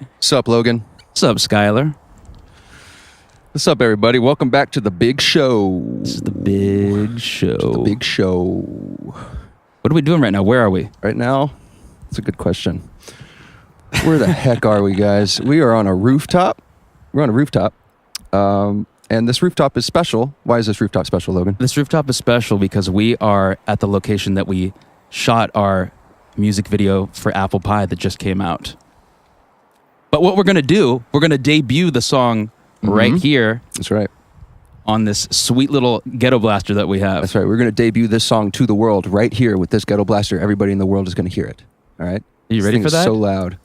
What's up, Logan? What's up, Skylar? What's up, everybody? Welcome back to the big show. This is the big show. The big show. What are we doing right now? Where are we? Right now? That's a good question. Where the heck are we, guys? We are on a rooftop. We're on a rooftop. And this rooftop is special. Why is this rooftop special, Logan? This rooftop is special because we are at the location that we shot our music video for Apple Pie that just came out. But what we're going to do, we're going to debut the song right here. That's right. On this sweet little ghetto blaster that we have. That's right. We're going to debut this song to the world right here with this ghetto blaster. Everybody in the world is going to hear it. All right? Are you ready for that? This thing is so loud.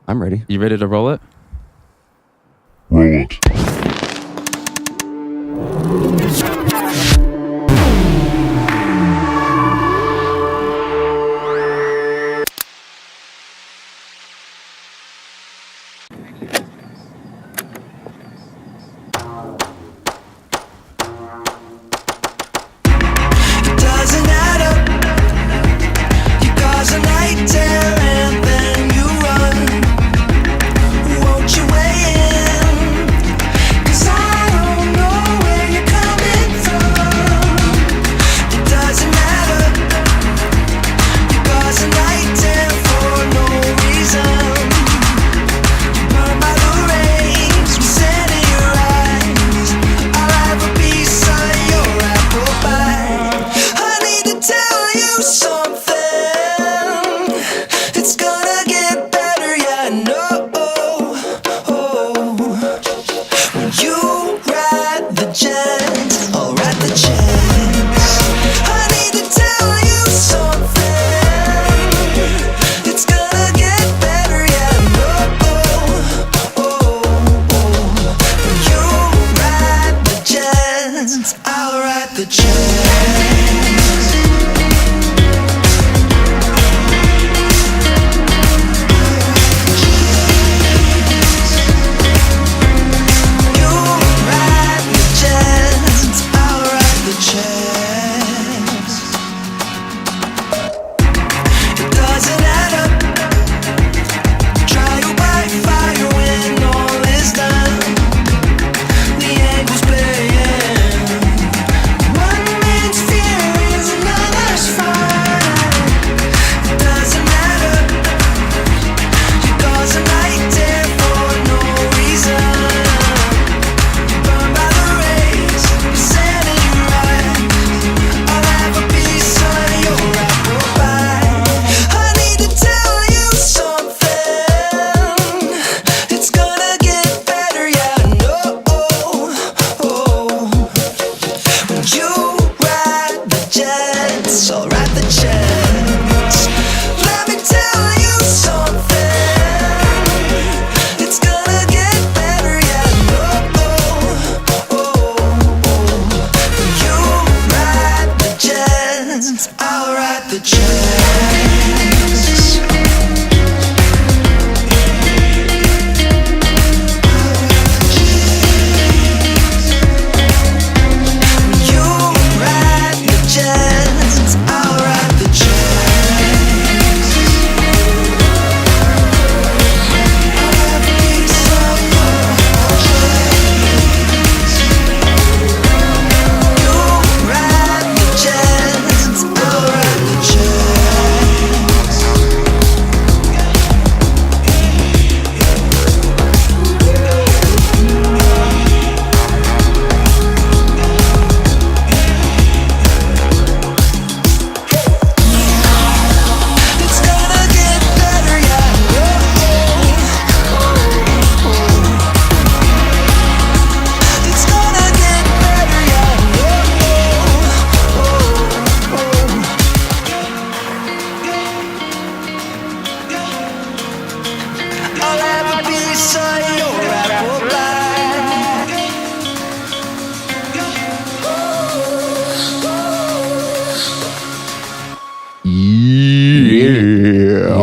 I'm ready. You ready to roll it? Roll it.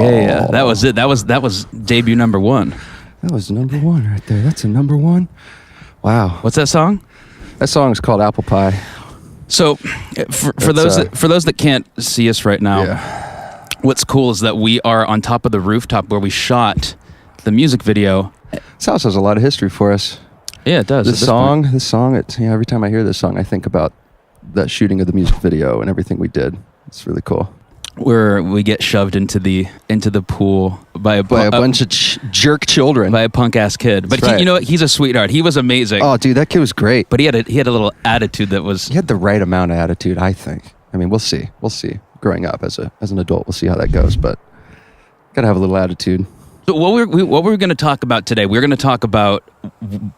Yeah. That was it. That was debut number one. That was number one right there. That's a number one. Wow. What's that song? That song is called Apple Pie. So, for those that can't see us right now, what's cool is that we are on top of the rooftop where we shot the music video. This house has a lot of history for us. Yeah, it does. This song, every time I hear this song, I think about the shooting of the music video and everything we did. It's really cool. Where we get shoved into the pool by a bunch of jerk children, by a punk ass kid. But right. you know what? He's a sweetheart. He was amazing. Oh, dude, that kid was great. But he had a little attitude that was. He had the right amount of attitude, I think. I mean, we'll see. Growing up as an adult, we'll see how that goes. But gotta have a little attitude. So what we're going to talk about today? We're going to talk about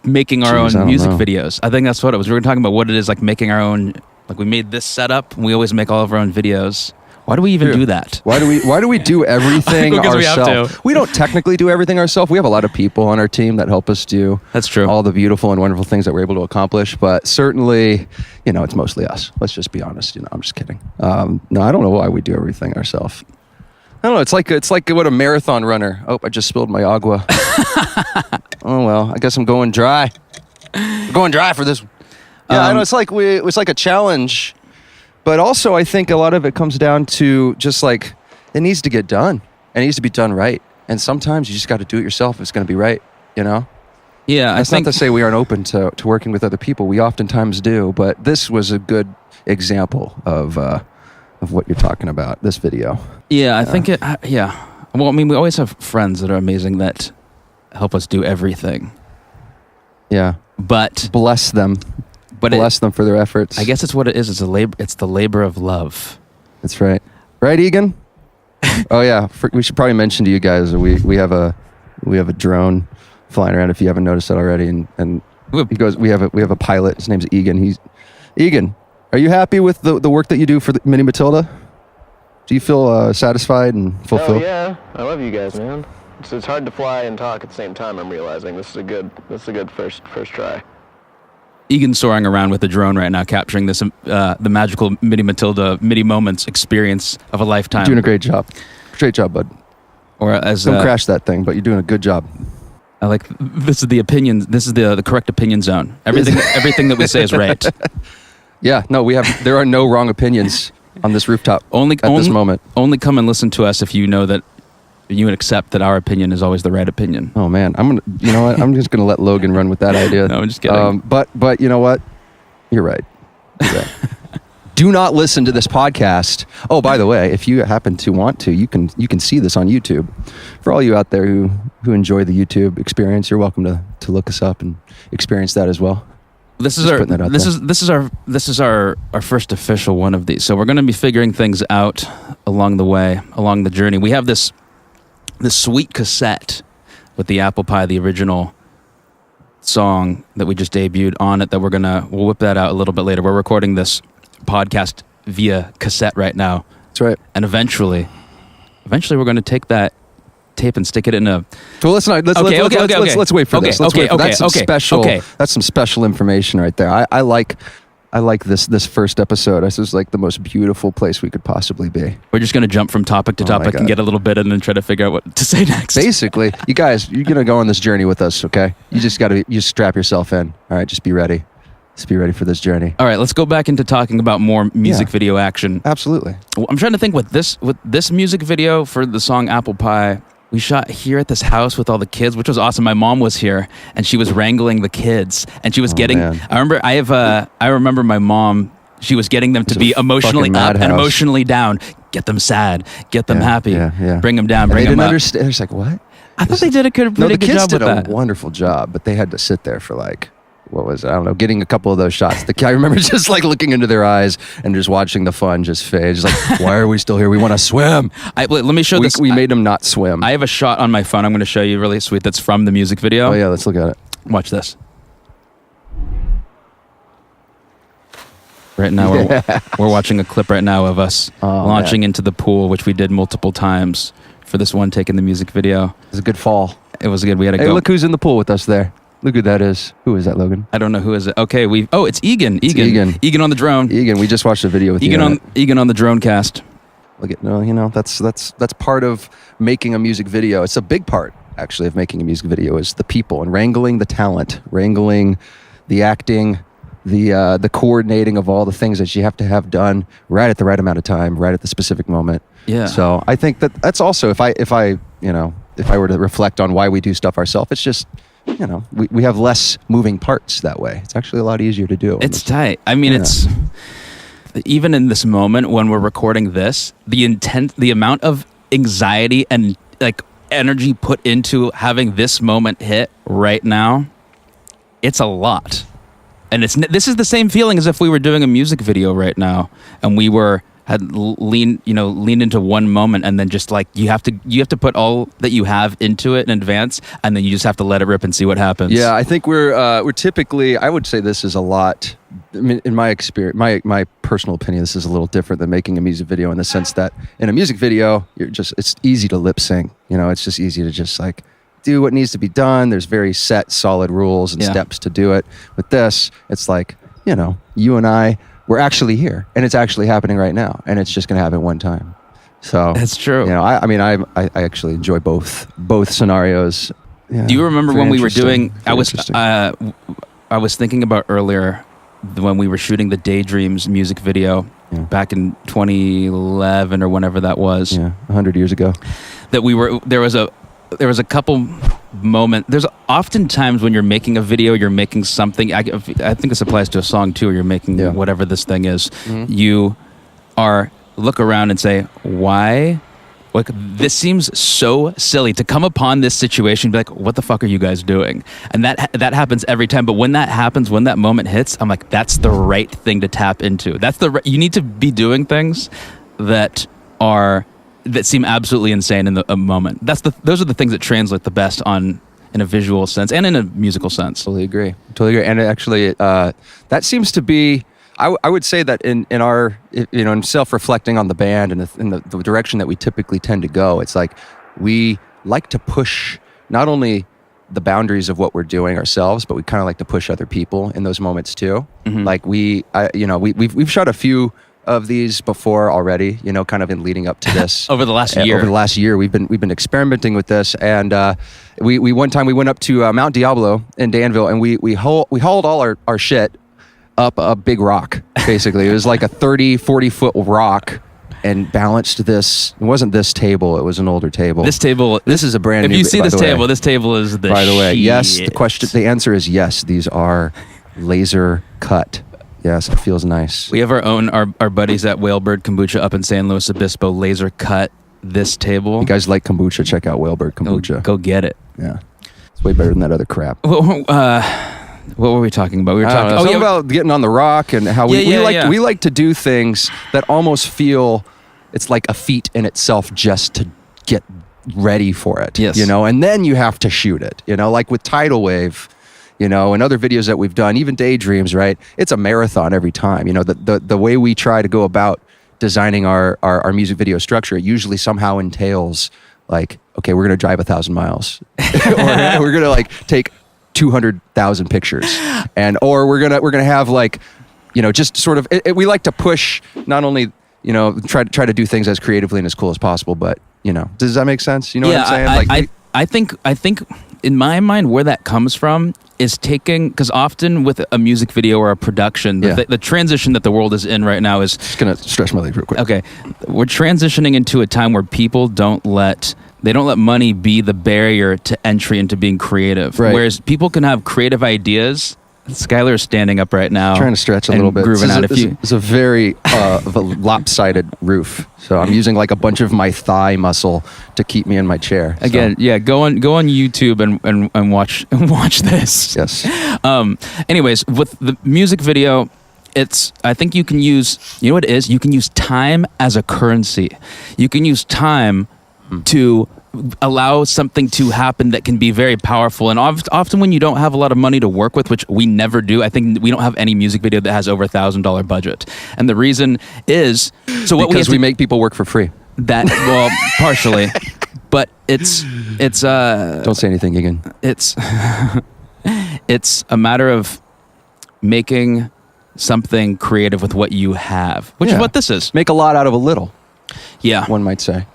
making our own music videos. I think that's what it was. We were talking about what it is like making our own. Like we made this setup, and we always make all of our own videos. Why do we even do that? Why do we do everything Because we have ourselves? to. We don't technically do everything ourselves. We have a lot of people on our team that help us do. That's true. All the beautiful and wonderful things that we're able to accomplish. But certainly, it's mostly us. Let's just be honest. I'm just kidding. No, I don't know why we do everything ourselves. I don't know. It's like what a marathon runner. Oh, I just spilled my agua. Oh well, I guess I'm going dry. I'm going dry for this. Yeah, I know. It's like a challenge. But also, I think a lot of it comes down to just like, it needs to get done. It needs to be done right. And sometimes you just got to do it yourself if it's going to be right, Yeah, That's not to say we aren't open to working with other people. We oftentimes do. But this was a good example of what you're talking about, this video. Yeah, I think it, yeah. Well, I mean, we always have friends that are amazing that help us do everything. Yeah. But bless them. Bless them for their efforts. I guess it's what it is. It's the labor of love. That's right. Right, Egan? Oh yeah. We should probably mention to you guys we have a drone flying around if you haven't noticed that already. And he goes. We have a pilot. His name's Egan. Egan. Are you happy with the work that you do for the Mini Matilda? Do you feel satisfied and fulfilled? Oh yeah, I love you guys, man. It's hard to fly and talk at the same time. I'm realizing this is a good first try. Egan's soaring around with a drone right now, capturing this the magical Midi Matilda Midi Moments experience of a lifetime. You're doing a great job. Great job, bud. Or as don't crash that thing, but you're doing a good job. I like this is the opinion. This is the correct opinion zone. Everything that we say is right. Yeah, no, there are no wrong opinions on this rooftop at this moment. Only come and listen to us if you know that you would accept that our opinion is always the right opinion. Oh man, you know what? I'm just gonna let Logan run with that idea. No, I'm just kidding. But you know what? You're right. Do not listen to this podcast. Oh, by the way, if you happen to want to, you can see this on YouTube. For all you out there who enjoy the YouTube experience, you're welcome to look us up and experience that as well. This is our first official one of these. So we're going to be figuring things out along the journey. We have this sweet cassette with the apple pie, the original song that we just debuted on it, that we'll whip that out a little bit later. We're recording this podcast via cassette right now. That's right. And eventually we're going to take that tape and stick it in a. Well, let's wait for this. That's some special information right there. I like this first episode. This is like the most beautiful place we could possibly be. We're just going to jump from topic to topic and get a little bit and then try to figure out what to say next. Basically, you guys, you're going to go on this journey with us, okay? You just strap yourself in. All right, just be ready. Just be ready for this journey. All right, let's go back into talking about more music video action. Absolutely. I'm trying to think with this music video for the song Apple Pie. We shot here at this house with all the kids, which was awesome. My mom was here, and she was wrangling the kids, and she was getting. Man. I remember my mom. She was getting them to be emotionally up and emotionally down. Get them sad. Get them happy. Yeah. Bring them down. Bring them up. They didn't understand. They're just like, what? I thought they did a pretty good job with that. The kids did a wonderful job, but they had to sit there for like. What was it? I don't know, getting a couple of those shots. I remember just like looking into their eyes and just watching the fun just fade. Just like, why are we still here? We want to swim. Let me show this. We made them not swim. I have a shot on my phone I'm going to show you really sweet that's from the music video. Oh yeah, let's look at it. Watch this. Right now we're watching a clip right now of us launching into the pool, which we did multiple times for this one take in the music video. It was a good fall. It was good. We had to go. Hey, look who's in the pool with us there. Look who that is. Who is that, Logan? I don't know who is it. Okay, it's Egan. Egan on the drone. Egan, we just watched a video with Egan on the drone cast. Look at that's part of making a music video. It's a big part actually of making a music video is the people and wrangling the talent, wrangling the acting, the coordinating of all the things that you have to have done right at the right amount of time, right at the specific moment. Yeah. So I think that's also if I if I were to reflect on why we do stuff ourselves, it's just, you know, we have less moving parts that way. It's actually a lot easier to do. It's tight. I mean, it's even in this moment when we're recording this, the amount of anxiety and like energy put into having this moment hit right now, it's a lot. And this is the same feeling as if we were doing a music video right now and we had leaned into one moment, and then just like you have to put all that you have into it in advance, and then you just have to let it rip and see what happens. Yeah, I think we're typically, I would say this is a lot, I mean, in my experience, my personal opinion, this is a little different than making a music video in the sense that in a music video, it's easy to lip sync. You know, it's just easy to just like do what needs to be done. There's very set, solid rules and steps to do it. With this, it's like, you know, you and I, we're actually here, and it's actually happening right now, and it's just going to happen one time. So that's true. You know, I actually enjoy both scenarios. Yeah, do you remember when we were doing? I was thinking about earlier when we were shooting the Daydreams music video back in 2011 or whenever that was. Yeah, 100 years ago. That there was a couple moments. There's often times when you're making a video, you're making something. I think this applies to a song too. Or you're making whatever this thing is. Mm-hmm. You look around and say, why? Like, this seems so silly to come upon this situation and be like, what the fuck are you guys doing? And that happens every time. But when that happens, when that moment hits, I'm like, that's the right thing to tap into. You need to be doing things that seem absolutely insane in a moment. Those are the things that translate the best in a visual sense and in a musical sense. Totally agree. And actually, that seems to be, I would say that in our, you know, in self-reflecting on the band and in the direction that we typically tend to go, it's like we like to push not only the boundaries of what we're doing ourselves, but we kind of like to push other people in those moments too. Mm-hmm. Like we've shot a few of these before already, you know, kind of in leading up to this. Over the last year, we've been experimenting with this, and we one time we went up to Mount Diablo in Danville, and we hauled all our shit up a big rock. Basically, it was like a 30-40 foot rock, and balanced this. It wasn't this table; it was an older table. This is a brand new. If you see this table is the. By the way, shit. yes. The answer is yes. These are laser cut. Yes, it feels nice. We have our buddies at Whalebird Kombucha up in San Luis Obispo laser cut this table. You guys like kombucha? Check out Whalebird Kombucha. Go get it. Yeah, it's way better than that other crap. What were we talking about? We were talking about getting on the rock and how we like to do things that almost feel it's like a feat in itself just to get ready for it. Yes. You know, and then you have to shoot it. You know, like with Tidal Wave. You know, and other videos that we've done, even Daydreams, right? It's a marathon every time. You know, the way we try to go about designing our music video structure, it usually somehow entails like, okay, we're gonna drive 1,000 miles, or we're gonna like take 200,000 pictures, or we're gonna have like, you know, just sort of. We like to push not only, you know, try to do things as creatively and as cool as possible, but you know, does that make sense? You know what I'm saying? I think in my mind where that comes from is because often with a music video or a production, the transition that the world is in right now is... Just going to stretch my leg real quick. Okay. We're transitioning into a time where people don't let money be the barrier to entry into being creative. Right. Whereas people can have creative ideas. Skylar is standing up right now. Trying to stretch a little bit. Grooving out. It's a very of a lopsided roof. So I'm using like a bunch of my thigh muscle to keep me in my chair. Again, go on YouTube and watch this. Yes. Anyways, with the music video, I think you can use, you know what it is? You can use time as a currency. You can use time to allow something to happen that can be very powerful. And often when you don't have a lot of money to work with, which we never do, I think we don't have any music video that has over $1,000 budget. And the reason is, because we make people work for free. Well, partially, but it's don't say anything, Egan. It's a matter of making something creative with what you have, which is what this is. Make a lot out of a little. Yeah. One might say.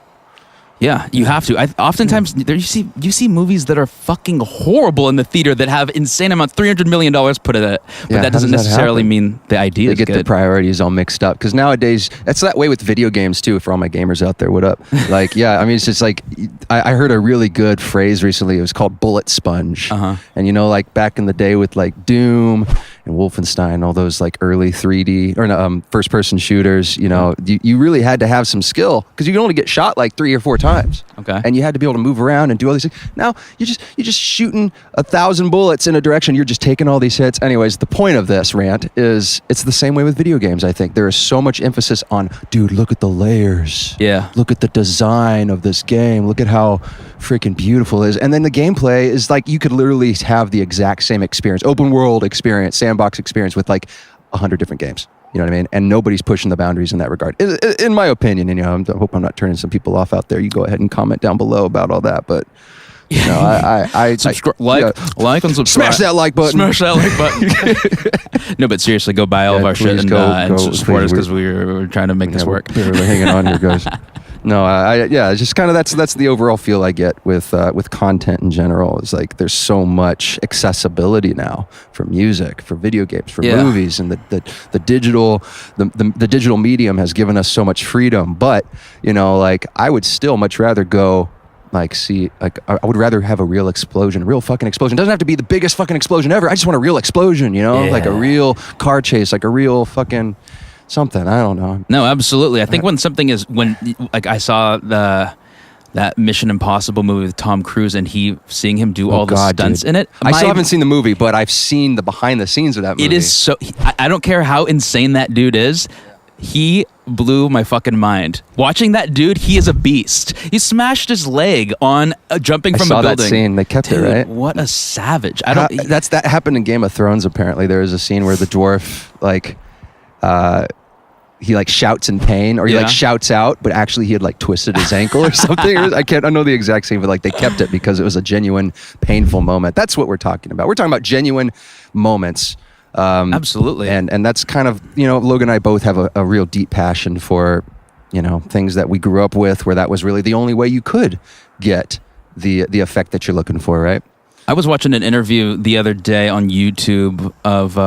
Yeah, you have to. Oftentimes you see movies that are fucking horrible in the theater that have insane amounts, $300 million put in it, but Yeah, that doesn't how does that necessarily happen? mean the idea They is get good. the priorities all mixed up because nowadays it's that way with video games too. For all my gamers out there, what up? Like, yeah, I mean, it's just like I heard a really good phrase recently. It was called bullet sponge, and you know, like back in the day with like Doom and Wolfenstein, all those like early 3D or first person shooters. You know, you really had to have some skill because you could only get shot like 3 or 4 times. Okay. And you had to be able to move around and do all these things. Now you're just shooting 1,000 bullets in a direction. You're just taking all these hits. Anyways, the point of this rant is it's the same way with video games. I think there is so much emphasis on, dude, look at the layers. Yeah. Look at the design of this game. Look at how freaking beautiful it is. And then the gameplay is like you could literally have the exact same experience, open world experience, sandbox experience with like 100 different games. You know what I mean? And nobody's pushing the boundaries in that regard, in my opinion. And, you know, I hope I'm not turning some people off out there. You go ahead and comment down below about all that. But, you know, like and subscribe. Smash that like button. Smash that like button. No, but seriously, go buy all of our shit please and go, support us please. because we're trying to make this work. We're hanging on here, guys. No, it's just kind of that's the overall feel I get with content in general. It's like there's so much accessibility now for music, for video games, for movies, and the digital medium has given us so much freedom. But you know, like I would still much rather go. Like I would rather have a real explosion, a real fucking explosion. It doesn't have to be the biggest fucking explosion ever. I just want a real explosion, you know, like a real car chase, like a real fucking something. I don't know. No, absolutely. I think when like I saw that Mission Impossible movie with Tom Cruise and seeing him do all the stunts in it. I still haven't seen the movie, but I've seen the behind the scenes of that movie. It is so. I don't care how insane that dude is. He blew my fucking mind. Watching that dude, he is a beast. He smashed his leg on jumping from a building. I saw that scene. They kept Dude, it, right? What a savage! That happened in Game of Thrones. Apparently, there is a scene where the dwarf he like shouts in pain, or he like shouts out, but actually he had like twisted his ankle or something. I don't know the exact scene, but like they kept it because it was a genuine painful moment. That's what we're talking about. We're talking about genuine moments. Absolutely. And that's kind of, you know, Logan and I both have a real deep passion for, you know, things that we grew up with where that was really the only way you could get the effect that you're looking for, right? I was watching an interview the other day on YouTube of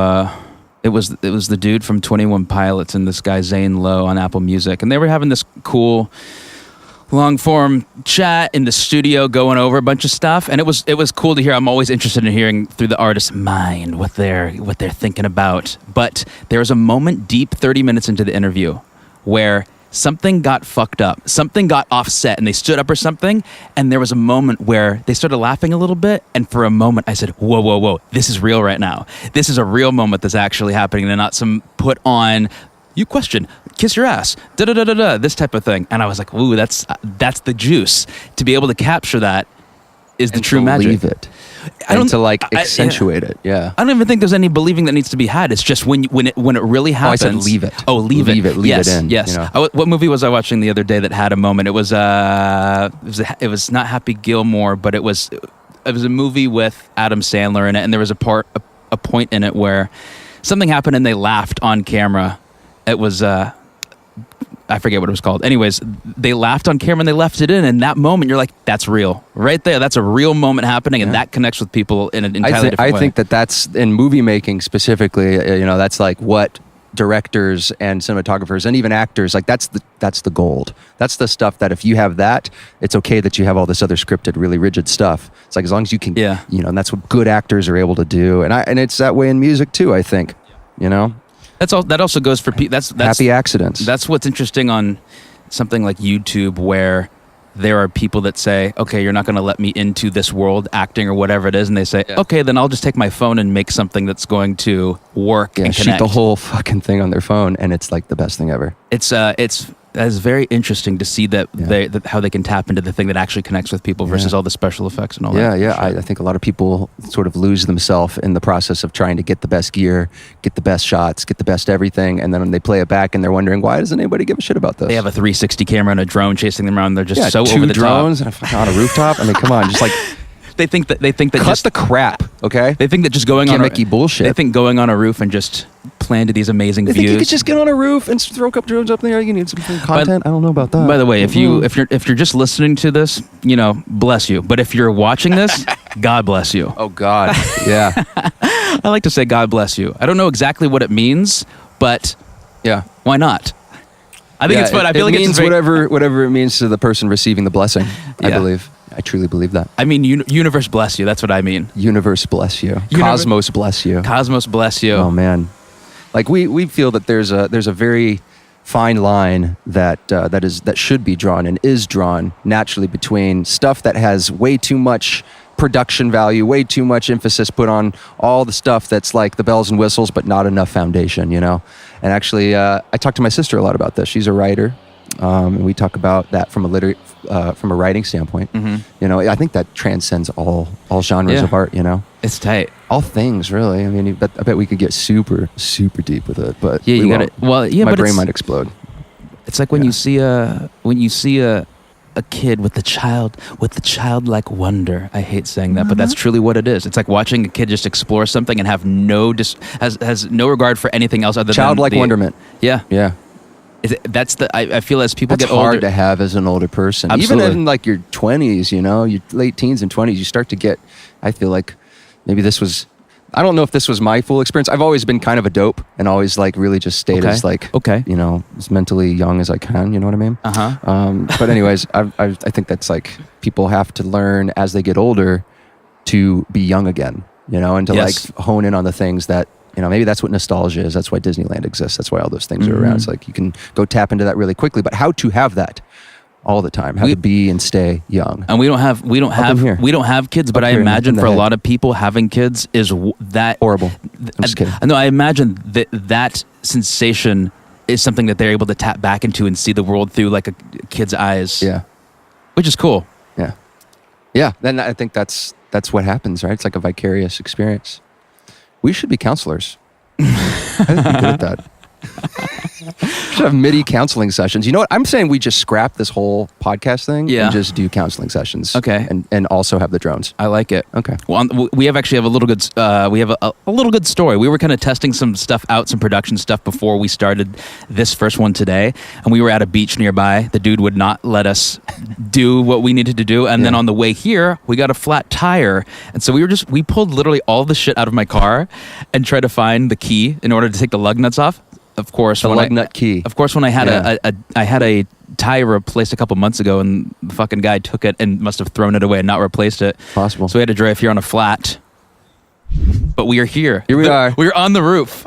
it was the dude from 21 Pilots and this guy Zane Lowe on Apple Music, and they were having this cool long form chat in the studio going over a bunch of stuff, and it was cool to hear. I'm always interested in hearing through the artist's mind what they're thinking about. But there was a moment deep 30 minutes into the interview where something got fucked up, something got offset, and they stood up or something, and there was a moment where they started laughing a little bit, and for a moment I said, whoa, this is real right now. This is a real moment that's actually happening and not some put on, you question, kiss your ass, da-da-da-da-da, this type of thing. And I was like, ooh, that's the juice. To be able to capture that is the true magic. Believe it. And to like accentuate it. Yeah. I don't even think there's any believing that needs to be had. It's just when it really happens. I said leave it. Oh, leave it. Leave it in. Yes. You know? What movie was I watching the other day that had a moment? It was not Happy Gilmore, but it was a movie with Adam Sandler in it, and there was a point in it where something happened and they laughed on camera. It was I forget what it was called. Anyways, they laughed on camera and they left it in. And that moment, you're like, that's real. Right there. That's a real moment happening. And that connects with people in an entirely different way. I think that's, in movie making specifically, you know, that's like what directors and cinematographers and even actors, like that's the gold. That's the stuff that if you have that, it's okay that you have all this other scripted, really rigid stuff. It's like as long as you can, you know, and that's what good actors are able to do. And it's that way in music too, I think, you know? That also goes for people. That's happy accidents. That's what's interesting on something like YouTube, where there are people that say, okay, you're not going to let me into this world, acting or whatever it is. And they say, okay, then I'll just take my phone and make something that's going to work and shoot connect. the whole fucking thing on their phone. And it's like the best thing ever. It's very interesting to see that how they can tap into the thing that actually connects with people versus all the special effects and all that. Yeah. I think a lot of people sort of lose themselves in the process of trying to get the best gear, get the best shots, get the best everything. And then when they play it back and they're wondering, why doesn't anybody give a shit about this? They have a 360 camera and a drone chasing them around. They're just so over the top. 2 drones and on a rooftop. I mean, come on, just like They think that Cut just the crap, okay? they think that just going Gimmicky bullshit. They think going on a roof and just playing to these amazing They views. think you could just get on a roof and throw a couple drones up in the air. You need some content. I don't know about that. By the way, if you're just listening to this, bless you. But if you're watching this, God bless you. Oh God, yeah, I like to say God bless you. I don't know exactly what it means, but yeah. why not? I think it's fun. I feel like it means it's very, whatever it means to the person receiving the blessing. I Yeah. believe. I truly believe that. I mean, universe bless you. That's what I mean. Universe bless you. Cosmos bless you. Cosmos bless you. Oh man, like we feel that there's a very fine line that should be drawn and is drawn naturally between stuff that has way too much production value, way too much emphasis put on all the stuff that's like the bells and whistles, but not enough foundation, And actually, I talk to my sister a lot about this. She's a writer, and we talk about that from a writing standpoint. Mm-hmm. I think that transcends all genres Yeah. of art. It's tight. All things, really. I mean, I bet we could get super, super deep with it, but Yeah, we you got won't. it. Well, yeah, My but brain might explode. it's like when you see a kid with the childlike wonder. I hate saying that, but that's truly what it is. It's like watching a kid just explore something and have has no regard for anything else other than Childlike wonderment. Yeah, Yeah. I feel as people That's get hard older, to have as an older person. Absolutely. Even in like your 20s, your late teens and 20s, you start to get, I feel like maybe I don't know if this was my full experience. I've always been kind of a dope and always like really just stayed as like, as mentally young as I can, you know what I mean? But anyways, I think that's like people have to learn as they get older to be young again, and to Yes. like hone in on the things that, maybe that's what nostalgia is. That's why Disneyland exists. That's why all those things are around. It's like you can go tap into that really quickly, but how to have that all the time, how to be and stay young. and we don't have kids, but Up I here in imagine the for a head. lot of people having kids is that Horrible. I'm just kidding. No, I imagine that sensation is something that they're able to tap back into and see the world through like a kid's eyes. Yeah. Which is cool. Yeah. Yeah. Then I think that's what happens, right? It's like a vicarious experience. We should be counselors. I think we're good at that. We should have Midi counseling sessions. You know what? I'm saying we just scrap this whole podcast thing Yeah. and just do counseling sessions. Okay. And also have the drones. I like it. Okay. Well, we have a little good. We have a little good story. We were kind of testing some stuff out, some production stuff before we started this first one today, and we were at a beach nearby. The dude would not let us do what we needed to do, and then Yeah. on the way here, we got a flat tire, and so we pulled literally all the shit out of my car and tried to find the key in order to take the lug nuts off. Of course, The lug nut key. Of course, when I had Yeah. I had a tire replaced a couple months ago, and the fucking guy took it and must have thrown it away and not replaced it. Possible. So we had to drive here on a flat. But we are here. Here we are. We're on the roof.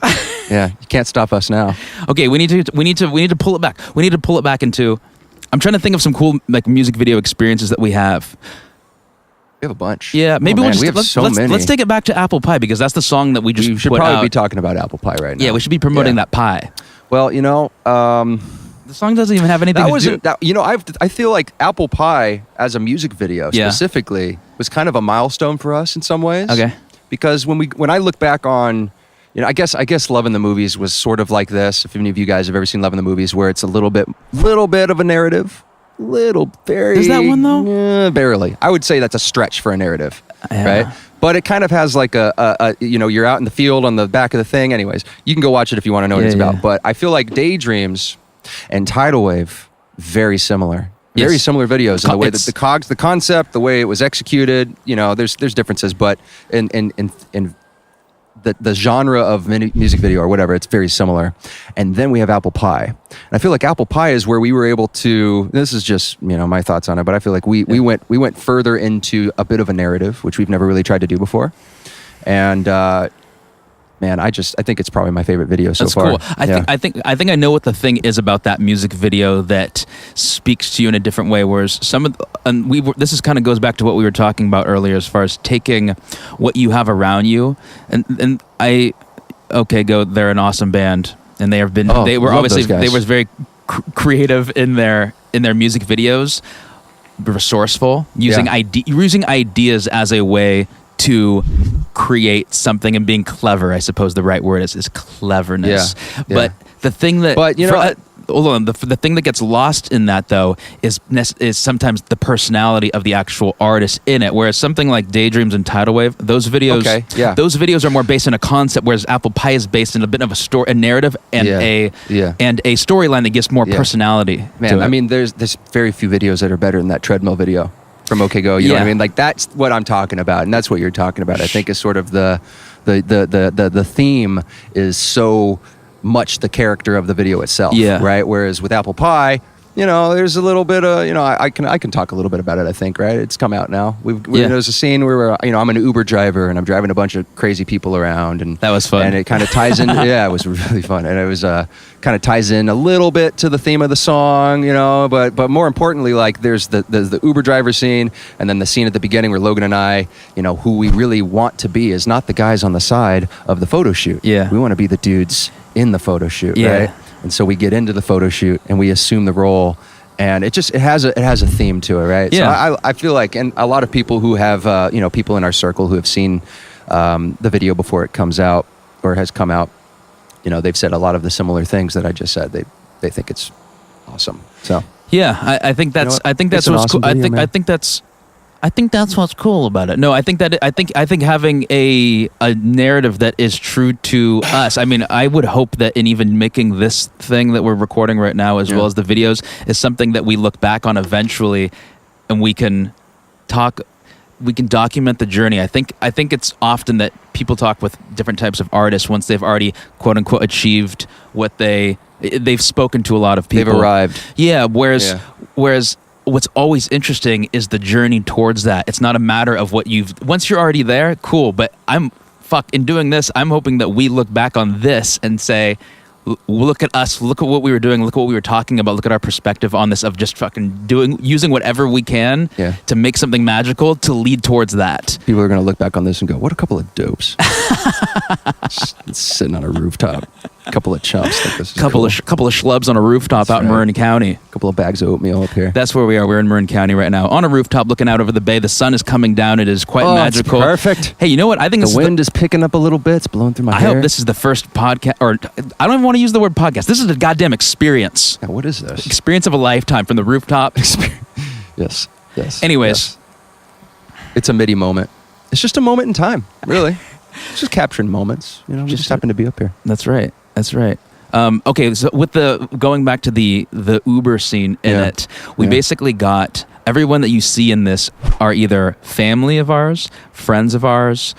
Yeah. You can't stop us now. Okay, we need to pull it back. We need to pull it back into. I'm trying to think of some cool like music video experiences that we have. We have a bunch. Yeah, maybe Oh, we'll man, just many. let's take it back to Apple Pie because that's the song that we just We should put probably out. be talking about apple pie right now. Yeah, we should be promoting Yeah. that pie. Well, The song doesn't even have anything that to wasn't do. that. I feel like Apple Pie as a music video Yeah. specifically was kind of a milestone for us in some ways. Okay. Because when I look back on, I guess Love in the Movies was sort of like this. If any of you guys have ever seen Love in the Movies, where it's a little bit of a narrative, very. Is that one, though? Barely. I would say that's a stretch for a narrative, Yeah. right? But it kind of has like a you're out in the field on the back of the thing. Anyways, you can go watch it if you want to know what Yeah, it's about. yeah. But I feel like Daydreams and Tidal Wave, very similar. Yes. Very similar videos in the way that It's- the concept, the way it was executed, there's differences, but in the genre of music video or whatever, it's very similar. And then we have Apple Pie. And I feel like Apple Pie is where we were able to, this is just, my thoughts on it, but I feel like we went further into a bit of a narrative, which we've never really tried to do before. And, man, I think it's probably my favorite video so That's far. cool. I think I know what the thing is about that music video that speaks to you in a different way. Whereas this is kind of goes back to what we were talking about earlier, as far as taking what you have around you, and they're an awesome band, and they were love obviously those guys. they were very creative in their music videos, resourceful, using ideas as a way to create something and being clever. I suppose the right word is cleverness. Yeah. But the thing that, But, the thing that gets lost in that though is sometimes the personality of the actual artist in it. Whereas something like Daydreams and Tidal Wave, those videos, those videos are more based in a concept, whereas Apple Pie is based in a bit of a narrative and a storyline that gives more personality. Man, I mean, there's very few videos that are better than that treadmill video from OK Go. You know what I mean? Like that's what I'm talking about, and that's what you're talking about. I think is sort of the theme is so much the character of the video itself, right? Whereas with Apple Pie, you know, there's a little bit of, you know, I can talk a little bit about it, I think, right? It's come out now. There's a scene where, you know, I'm an Uber driver and I'm driving a bunch of crazy people around, and that was fun. And it kind of ties in, it was really fun. And it was kind of ties in a little bit to the theme of the song, you know, but more importantly, like there's the Uber driver scene, and then the scene at the beginning where Logan and I, you know, who we really want to be is not the guys on the side of the photo shoot. Yeah. We want to be the dudes in the photo shoot, right? And so we get into the photo shoot and we assume the role, and it has a theme to it, right? Yeah. So I feel like, and a lot of people who have, you know, people in our circle who have seen the video before it comes out or has come out, you know, they've said a lot of the similar things that I just said. They think it's awesome. So yeah, I think that's, you know, I think that's what's awesome cool. Video, I think that's what's cool about it. No, I think having a narrative that is true to us. I mean, I would hope that in even making this thing that we're recording right now, as well as the videos, is something that we look back on eventually, and we can document the journey. I think it's often that people talk with different types of artists once they've already quote unquote achieved what they've spoken to a lot of people. They've arrived. Yeah. Whereas what's always interesting is the journey towards that. It's not a matter of once you're already there, cool. But in doing this, I'm hoping that we look back on this and say, look at us, look at what we were doing, look at what we were talking about, look at our perspective on this of just fucking using whatever we can to make something magical to lead towards that. People are going to look back on this and go, what a couple of dopes. Sitting on a rooftop. A couple of chumps. Like this is couple of schlubs on a rooftop out in Marin County. A couple of bags of oatmeal up here. That's where we are. We're in Marin County right now, on a rooftop looking out over the bay. The sun is coming down. It is quite magical. It's perfect. Hey, you know what? I think the wind is picking up a little bit. It's blowing through my hair. I hope this is the first podcast, or I don't even want to use the word podcast. This is a goddamn experience. Yeah, what is this? Experience of a lifetime from the rooftop. Yes. Anyways. Yes. It's a Midi moment. It's just a moment in time, really. It's just capturing moments. You know, we just happen to be up here. That's right. Okay, so with going back to the Uber scene in it, we basically got everyone that you see in this are either family of ours, friends of ours,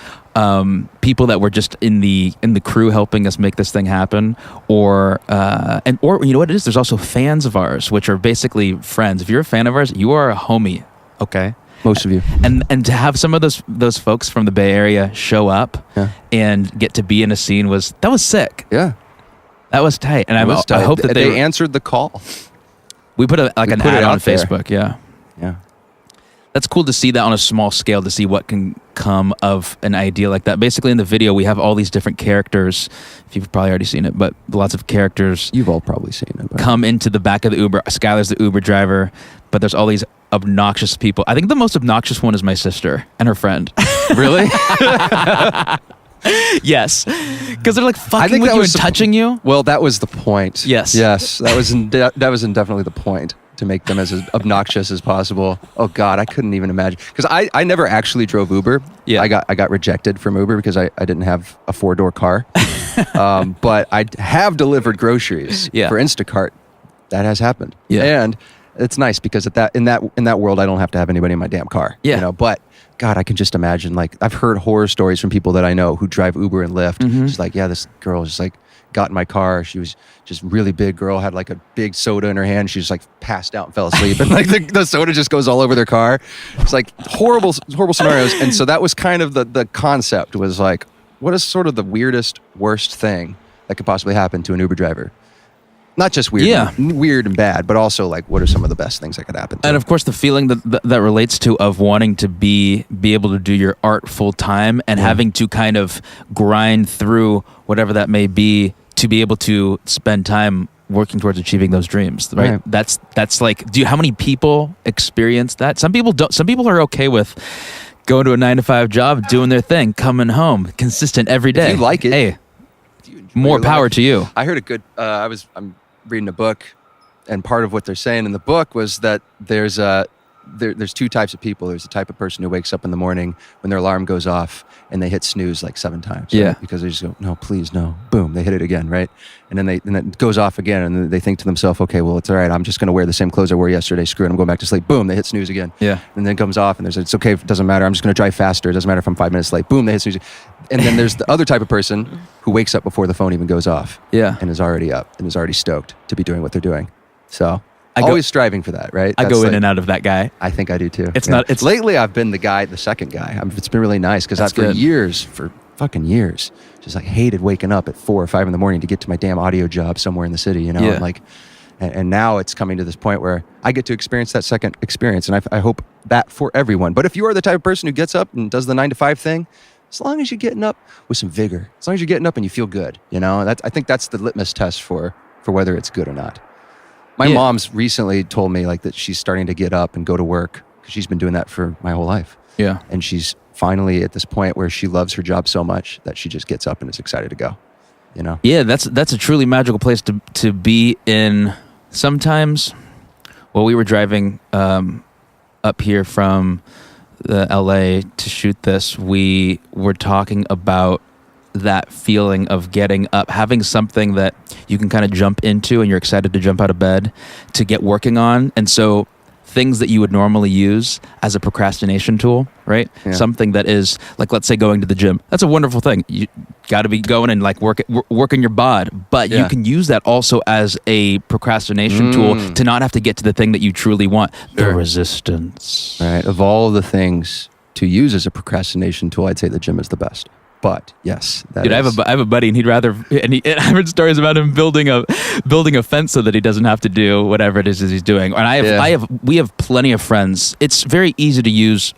people that were just in the crew helping us make this thing happen, or you know what it is? There's also fans of ours, which are basically friends. If you're a fan of ours, you are a homie. Okay. Most of you. And to have some of those folks from the Bay Area show up and get to be in a scene was sick. Yeah. That was tight. And I hope that they answered the call. We put an ad on Facebook. Yeah. That's cool to see that on a small scale, to see what can come of an idea like that. Basically, in the video, we have all these different characters. If you've probably already seen it, but lots of characters. You've all probably seen it. Come into the back of the Uber. Skylar's the Uber driver, but there's all these obnoxious people. I think the most obnoxious one is my sister and her friend. Really? Yes, because they're like fucking with you and touching you. Well, that was the point. Yes, that was definitely the point, to make them as obnoxious as possible. Oh God, I couldn't even imagine, because I never actually drove Uber. Yeah, I got rejected from Uber because I didn't have a 4-door car. But I have delivered groceries for Instacart. That has happened. Yeah, and it's nice because in that world I don't have to have anybody in my damn car. Yeah, you know, but. God, I can just imagine, like, I've heard horror stories from people that I know who drive Uber and Lyft. Mm-hmm. She's like, yeah, this girl just like got in my car. She was just really big girl, had like a big soda in her hand. She just like passed out and fell asleep. And like the soda just goes all over their car. It's like horrible scenarios. And so that was kind of the concept, was like, what is sort of the weirdest, worst thing that could possibly happen to an Uber driver? Not just weird and bad, but also like, what are some of the best things that could happen? And of course, the feeling that relates to of wanting to be able to do your art full time and having to kind of grind through whatever that may be to be able to spend time working towards achieving those dreams. Right? That's like, how many people experience that? Some people don't. Some people are okay with going to a 9-to-5 job, doing their thing, coming home, consistent every day. If you like it, hey, more power to you. I heard a good. I'm reading a book and part of what they're saying in the book was that there's two types of people. There's the type of person who wakes up in the morning when their alarm goes off and they hit snooze like 7 times. Yeah. Right? Because they just go, no, please, no. Boom, they hit it again, right? And then it goes off again, and then they think to themselves, okay, well, it's all right. I'm just going to wear the same clothes I wore yesterday. Screw it, I'm going back to sleep. Boom, they hit snooze again. Yeah. And then it comes off, and it's okay, it doesn't matter. I'm just going to drive faster. It doesn't matter if I'm 5 minutes late. Boom, they hit snooze. And then there's the other type of person who wakes up before the phone even goes off. Yeah. And is already up and is already stoked to be doing what they're doing. So I go- always striving for that, right? I That's go in like- and out of that guy. I think I do too. It's lately I've been the second guy. It's been really nice because That's for good. for fucking years, just like hated waking up at 4 or 5 in the morning to get to my damn audio job somewhere in the city, you know? Yeah. And like, and now it's coming to this point where I get to experience that second experience, and I hope that for everyone. But if you are the type of person who gets up and does the 9 to 5 thing, as long as you're getting up with some vigor, as long as you're getting up and you feel good, you know, I think that's the litmus test for whether it's good or not. My mom's recently told me like that she's starting to get up and go to work because she's been doing that for my whole life. Yeah. And she's finally at this point where she loves her job so much that she just gets up and is excited to go, you know? Yeah, that's a truly magical place to be in. Sometimes, while we were driving up here from the LA to shoot this, we were talking about that feeling of getting up, having something that you can kind of jump into and you're excited to jump out of bed to get working on. And so things that you would normally use as a procrastination tool, right? Yeah. Something that is like, let's say going to the gym. That's a wonderful thing. You got to be going and like working your bod, but you can use that also as a procrastination tool to not have to get to the thing that you truly want. The Sure. resistance. Right. Of all the things to use as a procrastination tool, I'd say the gym is the best. But yes, that Dude, is. I have a buddy, and and I've heard stories about him building a fence so that he doesn't have to do whatever it is he's doing. And we have plenty of friends. It's very easy to use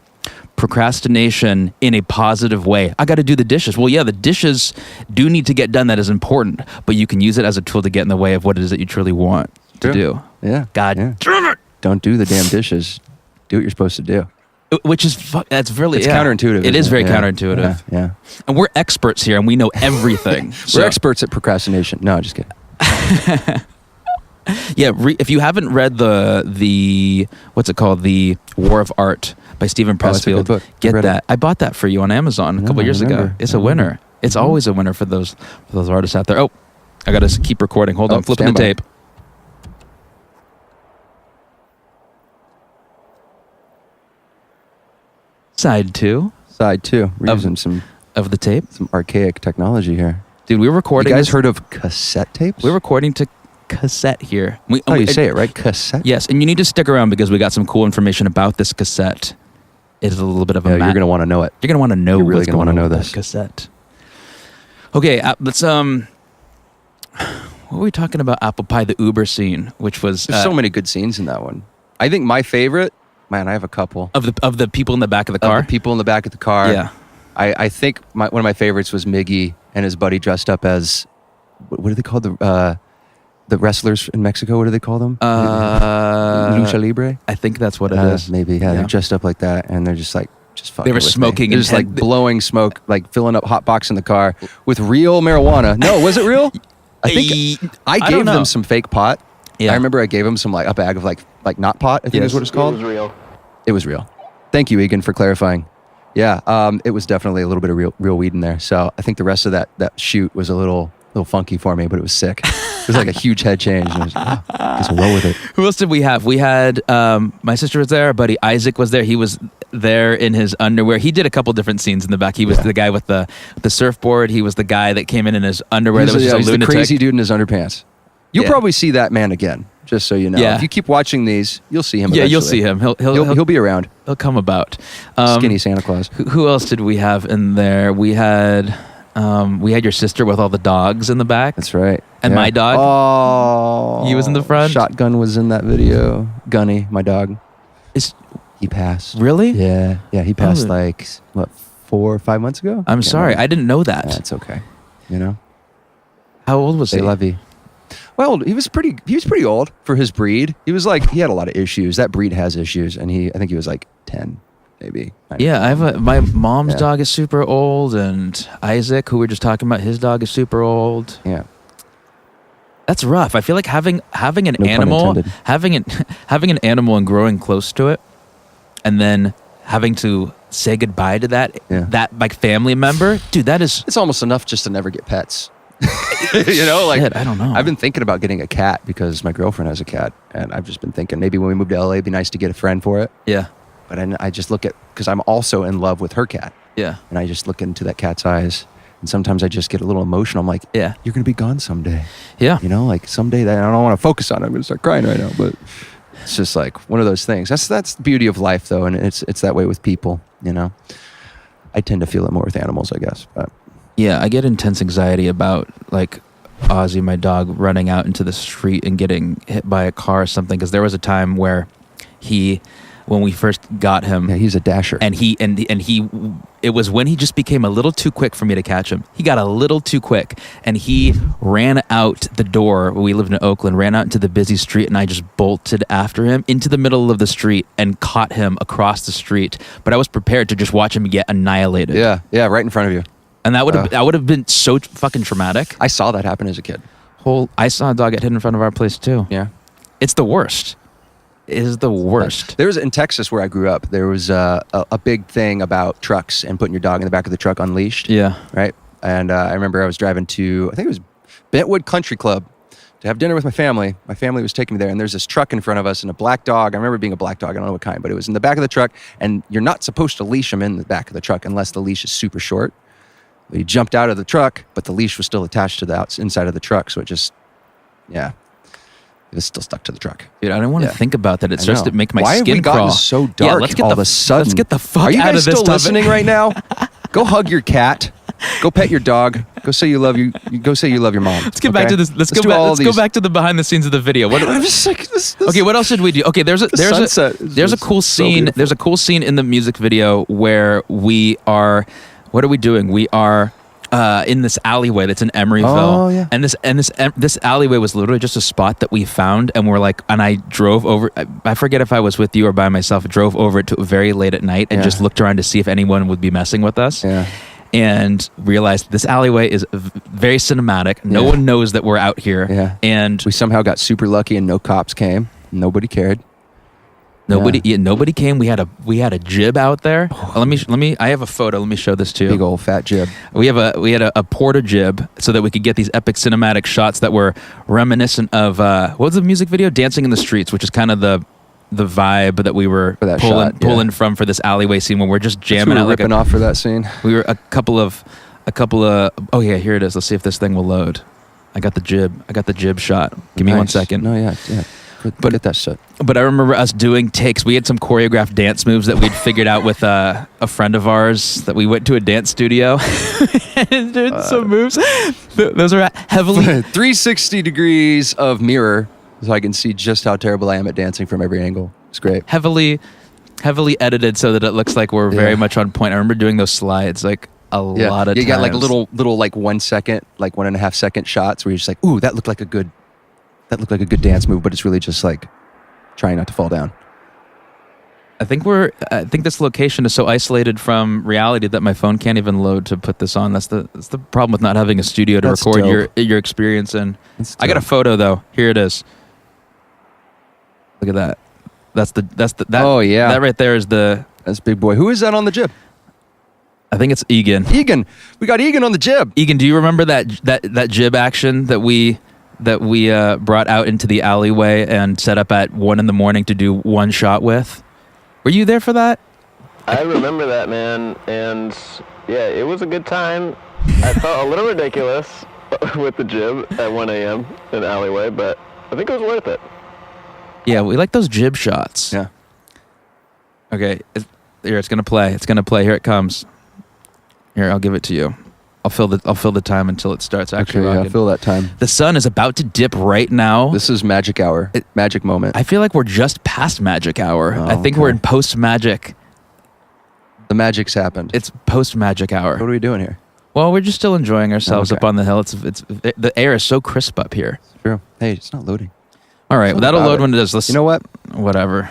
procrastination in a positive way. I got to do the dishes. Well, yeah, the dishes do need to get done. That is important, but you can use it as a tool to get in the way of what it is that you truly want to do. Yeah. God Yeah. damn it! Don't do the damn dishes. Do what you're supposed to do. Which is that's really It's counterintuitive. It is isn't very Yeah. counterintuitive, Yeah. and we're experts here, and we know everything. We're experts at procrastination. No, just kidding. Yeah, if you haven't read the what's it called, The War of Art by Stephen that's a good Pressfield, book. I get read that. I bought that for you on Amazon a couple I years ago. remember. It's I a winner. remember. It's always a winner for those artists out there. Oh, I got to keep recording. Hold Oh, on, flipping the stand by. tape. Side 2 Side 2. We're using some of the tape. archaic technology here. Dude, we're You recording. guys this- heard of cassette tapes? We're recording to cassette here. How do you say it, right? Cassette? Yes, and you need to stick around because we got some cool information about this cassette. It is a little bit of a Yeah, you're going to want to know it. You're gonna want to know. You're really what's gonna going wanna on know with this. that cassette. Okay, let's what were we talking about? Apple Pie, the Uber scene, which was There's so many good scenes in that one. I think my favorite, man, I have a couple. of the people in the back of the Of car. the people in the back of the car. Yeah. I think one of my favorites was Miggy and his buddy dressed up as, what do they call the wrestlers in Mexico? What do they call them? Lucha Libre? I think that's what it is. Maybe, yeah. They're dressed up like that, and they're just like, just fucking were with me. smoking They're just like intent- blowing smoke, like filling up hot box in the car with real marijuana. No, was it real? I think I don't gave know. them some fake pot. Yeah. I remember I gave them some a bag of like not pot, I think is what it's It called. was real. It was real. Thank you, Egan, for clarifying. Yeah, it was definitely a little bit of real weed in there. So I think the rest of that shoot was a little funky for me, but it was sick. It was like a huge head change. And I was like, just roll with it. Who else did we have? We had my sister was there. Our buddy Isaac was there. He was there in his underwear. He did a couple different scenes in the back. He was the guy with the surfboard. He was the guy that came in his underwear. That was just a He's the lunatic. crazy dude in his underpants. You'll Yeah. probably see that man again, just so you know. Yeah. If you keep watching these, you'll see him Yeah, you'll eventually. see him. He'll be around. He'll come about. Skinny Santa Claus. Who else did we have in there? We had your sister with all the dogs in the back. That's right. And my dog? Oh. He was in the front? Shotgun was in that video. Gunny, my dog. Is He passed. really? Yeah. Yeah, he passed Oh. like, what, 4 or 5 months ago? I'm Can't sorry, remember. I didn't know that. That's okay. You know? How old was They he? love you. Well, he was pretty old for his breed. He had a lot of issues. That breed has issues, and I think he was like 10, maybe. Yeah, my mom's Yeah. dog is super old, and Isaac, who we were just talking about, his dog is super old. Yeah. That's rough. I feel like having an No pun animal, intended. having an animal and growing close to it, and then having to say goodbye to that like family member, dude. That is It's almost enough just to never get pets. You know, like shit, I don't know. I've been thinking about getting a cat because my girlfriend has a cat, and I've just been thinking maybe when we move to LA, it'd be nice to get a friend for it. yeah, But I just look at, because I'm also in love with her cat, yeah, and I just look into that cat's eyes, and sometimes I just get a little emotional. I'm like, yeah, you're gonna be gone someday. yeah. You know, like someday that I don't want to focus on it. I'm gonna start crying right now, but it's just like one of those things. That's the beauty of life, though, and it's that way with people. You know, I tend to feel it more with animals, I guess. But Yeah, I get intense anxiety about like Ozzy, my dog, running out into the street and getting hit by a car or something. Because there was a time where when we first got him, yeah, he's a dasher. and it was when he just became a little too quick for me to catch him. He got a little too quick, and he ran out the door. We lived in Oakland, ran out into the busy street, and I just bolted after him into the middle of the street and caught him across the street. But I was prepared to just watch him get annihilated. yeah, right in front of you. And that would have been so fucking traumatic. I saw that happen as a kid. I saw a dog get hit in front of our place too. Yeah. It's the worst. It is the worst. There was in Texas where I grew up. There was a big thing about trucks and putting your dog in the back of the truck unleashed. Yeah. Right. And I remember I was driving to, I think it was Bentwood Country Club to have dinner with my family. My family was taking me there, and there's this truck in front of us and a black dog. I remember it being a black dog. I don't know what kind, but it was in the back of the truck. And you're not supposed to leash them in the back of the truck unless the leash is super short. He jumped out of the truck, but the leash was still attached to the inside of the truck. So it just, it was still stuck to the truck. Dude, I don't want to think about that. It starts to make my Why skin have we gotten crawl. so dark let's get all of a sudden? Let's get the fuck Are you out guys of this still topic. listening right now? Go hug your cat. Go pet your dog. Go say you love go say you love your mom. Let's get back to this. Let's go back to the behind the scenes of the video. I'm just like this. Okay, what else did we do? Okay, there's a cool scene. beautiful. There's a cool scene in the music video where we are. What are we doing? We are in this alleyway that's in Emeryville. Oh, yeah. And this alleyway was literally just a spot that we found, and I drove over. I forget if I was with you or by myself. Drove over it to very late at night and just looked around to see if anyone would be messing with us. Yeah. And realized this alleyway is very cinematic. No one knows that we're out here. Yeah. And We somehow got super lucky and no cops came. Nobody cared. nobody came. We had a jib out there. Let me. I have a photo. Let me show this to you. Big old fat jib. We had a porta jib so that we could get these epic cinematic shots that were reminiscent of what was the music video? Dancing in the Streets, which is kind of the vibe that we were For that pulling shot, yeah. pulling from for this alleyway scene when we're just jamming we out were like ripping off for that scene. we were a couple of oh yeah, here it is. Let's see if this thing will load. I got the jib shot. Give me 1 Nice. second. No, yeah. But get that shit. But I remember us doing takes. We had some choreographed dance moves that we'd figured out with a friend of ours that we went to a dance studio and did some moves. Those are heavily 360 degrees of mirror, so I can see just how terrible I am at dancing from every angle. It's great. heavily edited so that it looks like we're very much on point. I remember doing those slides like a lot of times. You got like little like 1 second, like 1.5 second shots where you're just like, ooh, that looked like a good dance move, but it's really just like trying not to fall down. I think this location is so isolated from reality that my phone can't even load to put this on. That's the problem with not having a studio to That's record dope. your experience in. That's I got a dope. photo though. Here it is. Look at that. That's the Oh, yeah. That right there is the. That's big boy. Who is that on the jib? I think it's Egan. Egan. We got Egan on the jib. Egan, do you remember that jib action that we brought out into the alleyway and set up at 1 a.m. to do one shot with? Were you there for that? I remember that, man, and yeah, it was a good time. I felt a little ridiculous with the jib at 1 a.m. in the alleyway, but I think it was worth it. Yeah, we like those jib shots. Yeah. Okay, it's gonna play. It's gonna play. Here it comes. Here, I'll give it to you. I'll fill the time until it starts actually. Okay, yeah, rocking. fill that time. The sun is about to dip right now. This is magic hour. Magic moment. I feel like we're just past magic hour. Oh, I think okay. we're in post magic. The magic's happened. It's post magic hour. What are we doing here? Well, we're just still enjoying ourselves Okay. up on the hill. It's the air is so crisp up here. True. Hey, it's not loading. All right, Something that'll about load it. when it does. Let's, You know what? Whatever.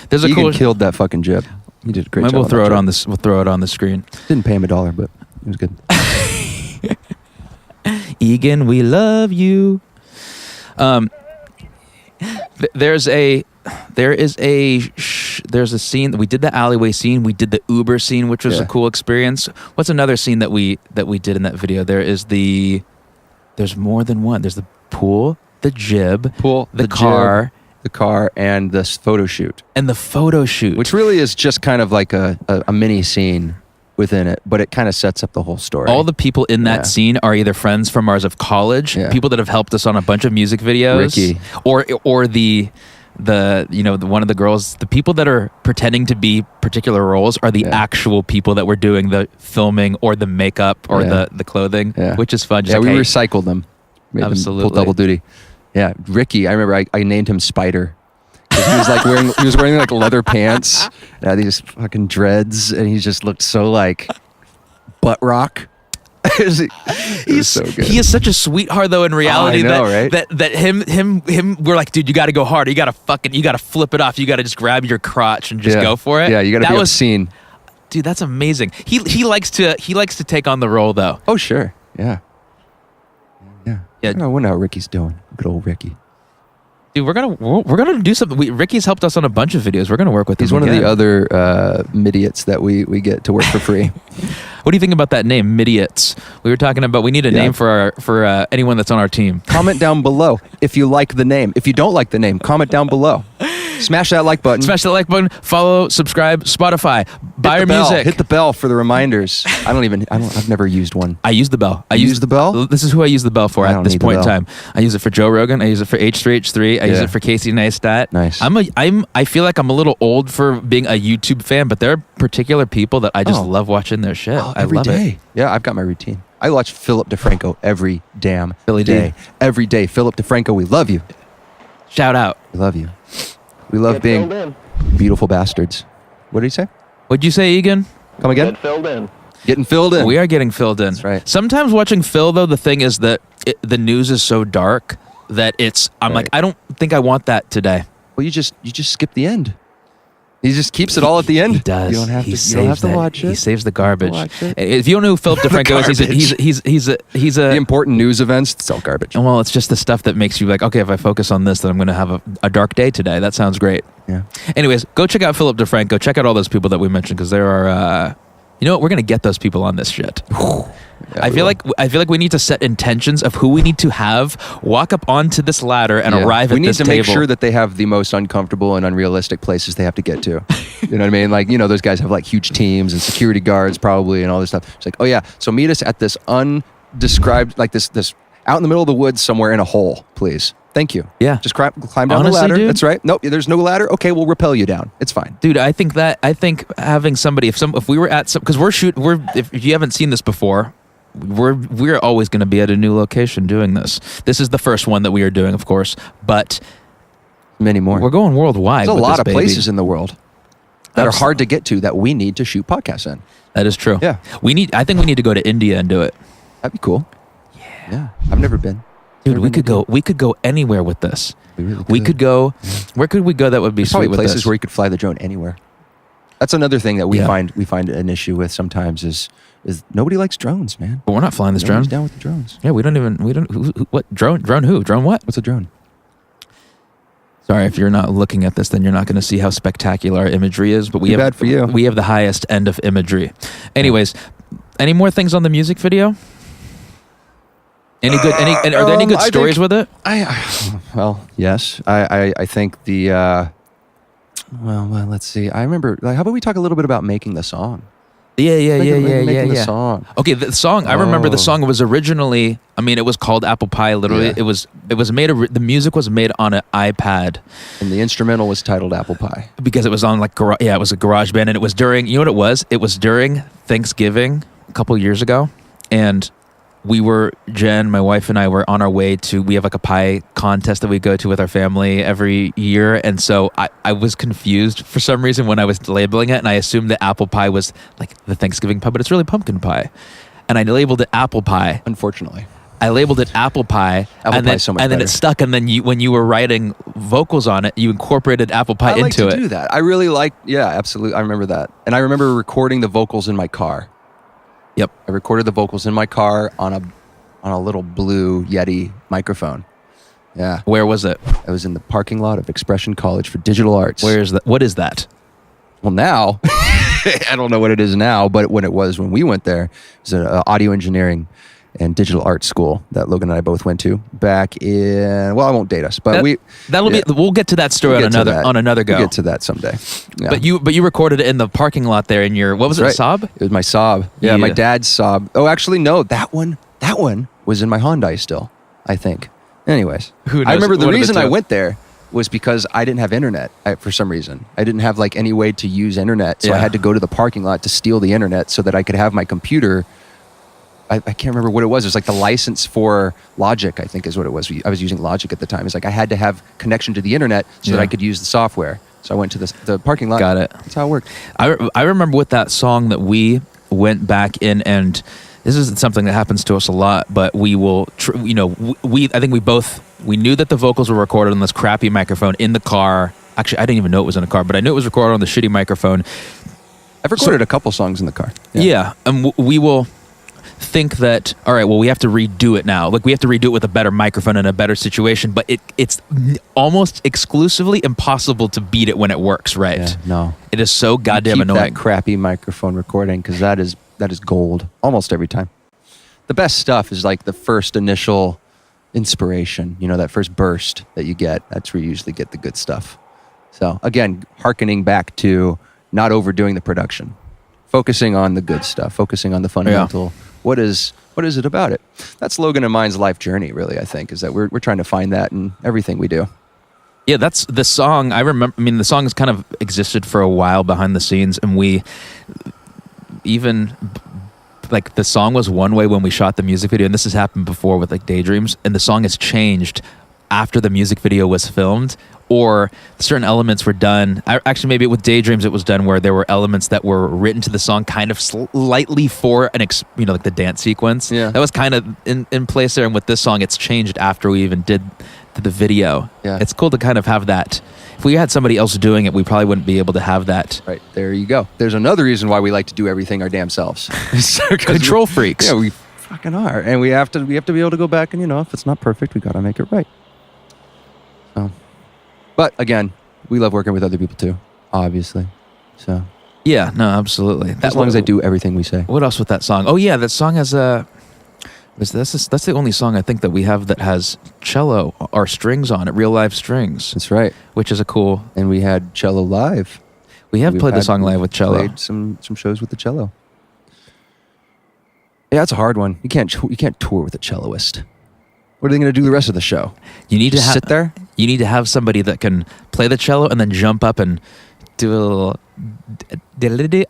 There's a Egan cool. killed that fucking jib. He did a great Maybe job. we'll throw that it on jib. this. We'll throw it on the screen. Didn't pay him $1, but it was good. Egan, we love you. There's a scene. We did the alleyway scene. We did the Uber scene, which was a cool experience. What's another scene that we did in that video? There's more than one. There's the pool, the jib, the car, and this photo shoot. And the photo shoot, which really is just kind of like a mini scene within it, but it kind of sets up the whole story. All the people in that scene are either friends from ours of college, people that have helped us on a bunch of music videos, Ricky, or the one of the girls. The people that are pretending to be particular roles are the actual people that were doing the filming or the makeup or the clothing, which is fun. Just we recycled them. Made absolutely them pull double duty. Yeah, Ricky. I remember I named him Spider. He was like wearing like leather pants and had these fucking dreads, and he just looked so like butt rock. He's so good. He is such a sweetheart though in reality. I know, right? that him we're like, dude, you got to go hard. You got to flip it off. You got to just grab your crotch and just go for it. Yeah, you got to be obscene. Dude, that's amazing. He likes to take on the role though. Oh sure, yeah. Yeah. I wonder how Ricky's doing. Good old Ricky. Dude, we're gonna do something. Ricky's helped us on a bunch of videos. We're gonna work with him. He's one of the other midiots that we get to work for free. What do you think about that name, Midiots? We were talking about we need a name for anyone that's on our team. Comment down below if you like the name. If you don't like the name, comment down below. Smash that like button. Smash that like button. Follow, subscribe, Spotify. Buy our music. Hit the bell for the reminders. I've never used one. I use the bell. Use the bell? This is who I use the bell for at this point in time. I use it for Joe Rogan. I use it for H3H3. I use it for Casey Neistat. Nice. I feel like I'm a little old for being a YouTube fan, but there are particular people that I just love watching their shit. I love it. Yeah, I've got my routine. I watch Philip DeFranco every damn Philly day. Every day. Philip DeFranco, we love you. Shout out. We love you. We love being beautiful bastards. What did he say? What'd you say, Egan? Come again? Get filled in. Getting filled in. We are getting filled in. That's right. Sometimes watching Phil, though, the thing is that the news is so dark that I'm like, I don't think I want that today. Well, you just skip the end. He just keeps it all at the end. He does. You don't have to watch it. He saves the garbage. If you don't know who Philip DeFranco is, he's the important news events. It's all garbage. Well, it's just the stuff that makes you like, okay, if I focus on this, then I'm going to have a dark day today. That sounds great. Yeah. Anyways, go check out Philip DeFranco. Check out all those people that we mentioned because there are. You know what? We're going to get those people on this shit. Yeah, I feel like we need to set intentions of who we need to have walk up onto this ladder and arrive at this table. We need to make sure that they have the most uncomfortable and unrealistic places they have to get to. You know what I mean? Like, those guys have like huge teams and security guards probably and all this stuff. It's like, oh yeah, so meet us at this undescribed, like this out in the middle of the woods somewhere in a hole, please. Thank you. Yeah. Just climb down the ladder. Dude, that's right. Nope, there's no ladder. Okay, we'll rappel you down. It's fine. Dude, I think having somebody, if we were at some, because if you haven't seen this before, we're always going to be at a new location doing this. This is the first one that we are doing, of course, but many more. We're going worldwide. There's a lot of places in the world that are hard to get to that we need to shoot podcasts in. That is true. Yeah. I think we need to go to India and do it. That'd be cool. Yeah. I've never been. Dude, we could go anywhere with this. We could go. Yeah. Where could we go that would be sweet with this? Places where you could fly the drone anywhere. That's another thing that we find an issue with sometimes is nobody likes drones, man. But we're not flying this drone. Nobody's down with the drones. Yeah, we don't. What drone? Drone who? Drone what? What's a drone? Sorry, if you're not looking at this, then you're not going to see how spectacular our imagery is. But we have the highest end of imagery. Anyways, any more things on the music video? Are there any good stories with it? Well, yes. I think the. Well, let's see. I remember. How about we talk a little bit about making the song? Yeah. Making the song. Okay, the song. I remember the song was originally. I mean, it was called Apple Pie. Literally, it was made. The music was made on an iPad, and the instrumental was titled Apple Pie because it was on like it was a garage band, and it was during. You know what it was? It was during Thanksgiving a couple years ago, and Jen, my wife, and I were on our way to, we have like a pie contest that we go to with our family every year. And so I was confused for some reason when I was labeling it, and I assumed that apple pie was like the Thanksgiving pie, but it's really pumpkin pie. And I labeled it apple pie. Unfortunately. I labeled it apple pie. Apple pie is so much better. Then it stuck, and then when you were writing vocals on it, you incorporated apple pie into it. I like to do that. I really like, absolutely. I remember that. And I remember recording the vocals in my car. Yep. I recorded the vocals in my car on a little blue Yeti microphone. Yeah. Where was it? I was in the parking lot of Expression College for Digital Arts. Where is that? What is that? Well, now, I don't know what it is now, but when we went there, it was an audio engineering and digital arts school that Logan and I both went to back in, well, I won't date us, but we'll get to that story on another go. We'll get to that someday. Yeah. But you recorded it in the parking lot there in your, what was That's it, right. Saab? It was my Saab. Yeah, my dad's Saab. Oh, actually, no, that one was in my Hyundai still, I think. Anyways, Who knows? I remember the One of the reason I two. went there was because I didn't have internet for some reason. I didn't have like any way to use internet, so I Yeah. had to go to the parking lot to steal the internet so that I could have my computer. I can't remember what it was. It was like the license for Logic, I think is what it was. I was using Logic at the time. It's like I had to have connection to the internet so that Yeah. I could use the software. So I went to the parking lot. Got it. That's how it worked. I remember with that song that we went back in, and this isn't something that happens to us a lot, but we will, I think we knew that the vocals were recorded on this crappy microphone in the car. Actually, I didn't even know it was in a car, but I knew it was recorded on the shitty microphone. I've recorded a couple songs in the car. Yeah, and we will think that, all right, well, we have to redo it now. Like, we have to redo it with a better microphone and a better situation, but it's almost exclusively impossible to beat it when it works, right? Yeah, no. It is so goddamn Keep annoying. that crappy microphone recording because that is gold almost every time. The best stuff is like the first initial inspiration, that first burst that you get. That's where you usually get the good stuff. So again, hearkening back to not overdoing the production, focusing on the good stuff, focusing on the fundamental. What is it about it? That's Logan and mine's life journey, really. I think is that we're trying to find that in everything we do. Yeah, that's the song. I remember. I mean, the song has kind of existed for a while behind the scenes, and we even like the song was one way when we shot the music video, and this has happened before with like Daydreams, and the song has changed after the music video was filmed, or certain elements were done. Actually, maybe with Daydreams it was done where there were elements that were written to the song kind of slightly for like the dance sequence. Yeah. That was kind of in place there, and with this song it's changed after we even did the video. Yeah. It's cool to kind of have that. If we had somebody else doing it, we probably wouldn't be able to have that. Right, there you go. There's another reason why we like to do everything our damn selves. Control freaks. Yeah, we fucking are, and we have to be able to go back and if it's not perfect, we gotta make it right. So, but again, we love working with other people too, obviously. So Yeah, no, absolutely. as long as I do everything we say. What else with that song? Oh yeah, that song has a. That's the only song I think that we have that has cello or strings on it, real live strings, That's right. which is a cool. And we had cello live. We have We've played the had- song live with cello. Played some shows with the cello. Yeah, it's a hard one. You can't tour with a celloist. What are they going to do the rest of the show? You need to Just sit there? You need to have somebody that can play the cello and then jump up and do a little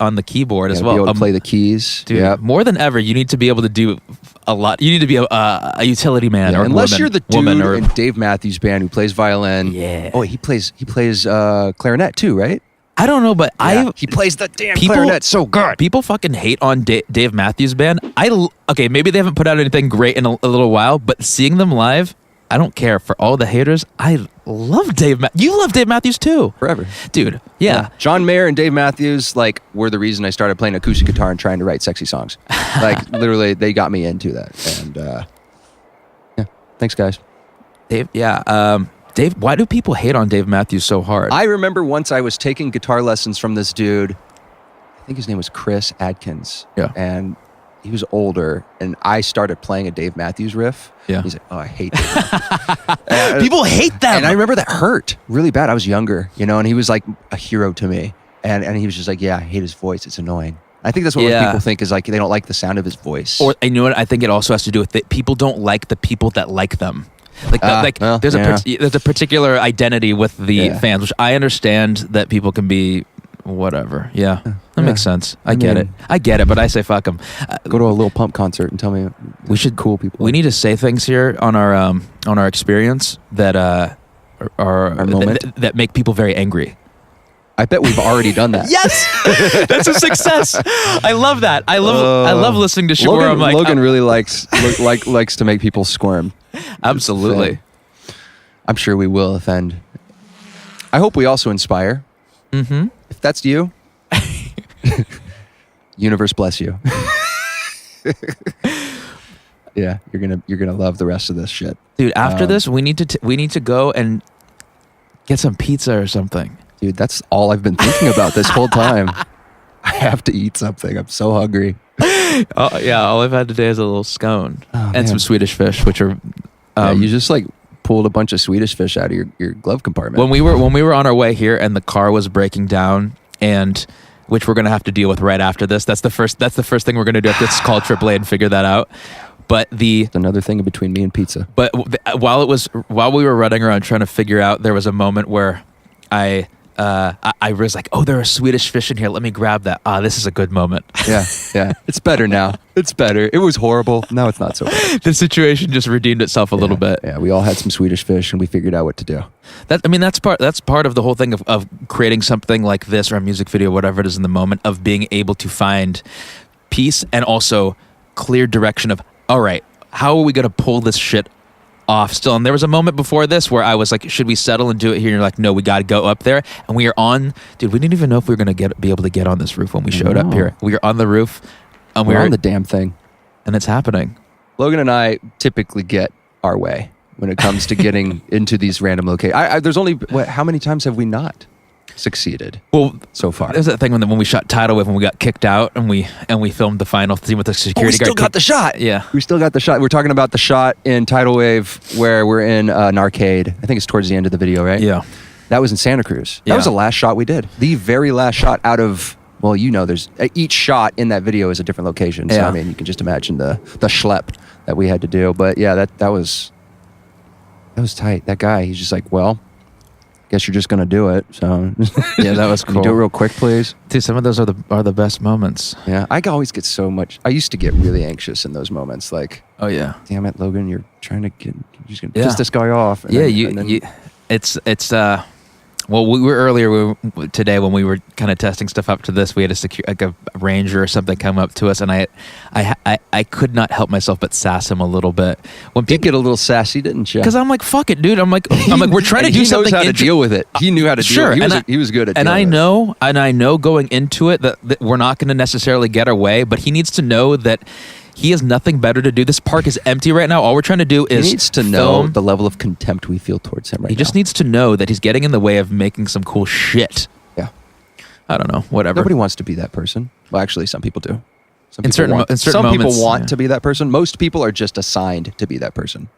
on the keyboard as Yeah, well. Be able to play the keys. Dude, Yeah. more than ever, you need to be able to do a lot. You need to be a utility man or Unless woman, you're the woman dude or in Dave Matthews Band who plays violin. Yeah. Oh, he plays clarinet too, right? I don't know, but He plays the damn People- clarinet so good. people fucking hate on Dave Matthews Band. Okay, maybe they haven't put out anything great in a little while, but seeing them live, I don't care. For all the haters, I love Dave. You love Dave Matthews too, Forever. dude. Yeah. John Mayer and Dave Matthews were the reason I started playing acoustic guitar and trying to write sexy songs. Literally, they got me into that. And yeah, thanks guys. Dave. Yeah. Dave. Why do people hate on Dave Matthews so hard? I remember once I was taking guitar lessons from this dude. I think his name was Chris Adkins. Yeah. And he was older, and I started playing a Dave Matthews riff. Yeah. He's like, "Oh, I hate Dave." People hate them. And I remember that hurt really bad. I was younger, and he was like a hero to me. And he was just like, "Yeah, I hate his voice. It's annoying." I think that's what most Yeah. people think is like they don't like the sound of his voice. Or you know what? I think it also has to do with that people don't like the people that like them. Well, there's a particular identity with the Yeah. fans, which I understand that people can be whatever. Yeah, that makes sense. I get mean- it, but I say fuck them. Go to a Lil Pump concert and tell me We should cool people. We need to say things here on our experience that moment? that make people very angry. I bet we've already done that. Yes, that's a success. I love that. I love listening to shit where I'm like, Logan really likes to make people squirm. absolutely. I'm sure we will offend. I hope we also inspire. Mm-hmm. If that's you, universe bless you. Yeah, you're gonna love the rest of this shit. Dude, after this, we need to go and get some pizza or something. Dude, that's all I've been thinking about this whole time. I have to eat something. I'm so hungry. Oh yeah, all I've had today is a little scone and man. some Swedish fish, which are Yeah, you just like pulled a bunch of Swedish fish out of your glove compartment. when we were on our way here and the car was breaking down, and which we're gonna have to deal with right after this. That's the first thing we're gonna do. Have to call AAA and figure that out. But It's another thing in between me and pizza. But while we were running around trying to figure out, there was a moment where I was like, oh, there are Swedish fish in here. Let me grab that. This is a good moment. Yeah. It's better now. It's better. It was horrible. Now it's not so bad. The situation just redeemed itself a little bit. Yeah, we all had some Swedish fish and we figured out what to do. That's part of the whole thing of creating something like this or a music video, whatever it is in the moment, of being able to find peace and also clear direction of, all right, how are we going to pull this shit off still? And there was a moment before this where I was like, should we settle and do it here? And you're like, no, we got to go up there. And we are on, dude, we didn't even know if we were going to be able to get on this roof when we showed up here. We were on the roof. And We're on the damn thing. And it's happening. Logan and I typically get our way when it comes to getting into these random locations. There's only, how many times have we not succeeded so far? There's that thing when we shot Tidal Wave and we got kicked out and we filmed the final scene with the security we still guard. got the shot. Yeah. We still got the shot. We're talking about the shot in Tidal Wave where we're in an arcade. I think it's towards the end of the video, right? Yeah. That was in Santa Cruz. That Yeah. was the last shot we did. The very last shot out of, well, there's each shot in that video is a different location. So, Yeah. I mean, you can just imagine the schlep that we had to do. But yeah, that was tight. That guy, he's just like, well, guess you're just going to do it. So Yeah, that was Can you do it real quick, please? Dude, some of those are the best moments. Yeah, I always get so much. I used to get really anxious in those moments. Like, Oh yeah. damn it, Logan, you're just going to Yeah. piss this guy off. And Yeah, then- it's well, we were earlier today when we were kind of testing stuff up to this. We had a ranger or something come up to us, and I could not help myself but sass him a little bit. When Did get a little sassy, didn't you? because I'm like, fuck it, dude. I'm like, we're trying to And do he something. knows how to deal with it. He knew how to Sure, deal. and He was good at. And dealing with it. I know going into it that we're not going to necessarily get our way, but he needs to know that he has nothing better to do. This park is empty right now. All we're trying to do is He needs to know film. the level of contempt we feel towards him right He now. just needs to know that he's getting in the way of making some cool shit. Yeah. I don't know, whatever. Nobody wants to be that person. Well, actually, some people do. Some In certain some moments, people want yeah. to be that person. Most people are just assigned to be that person.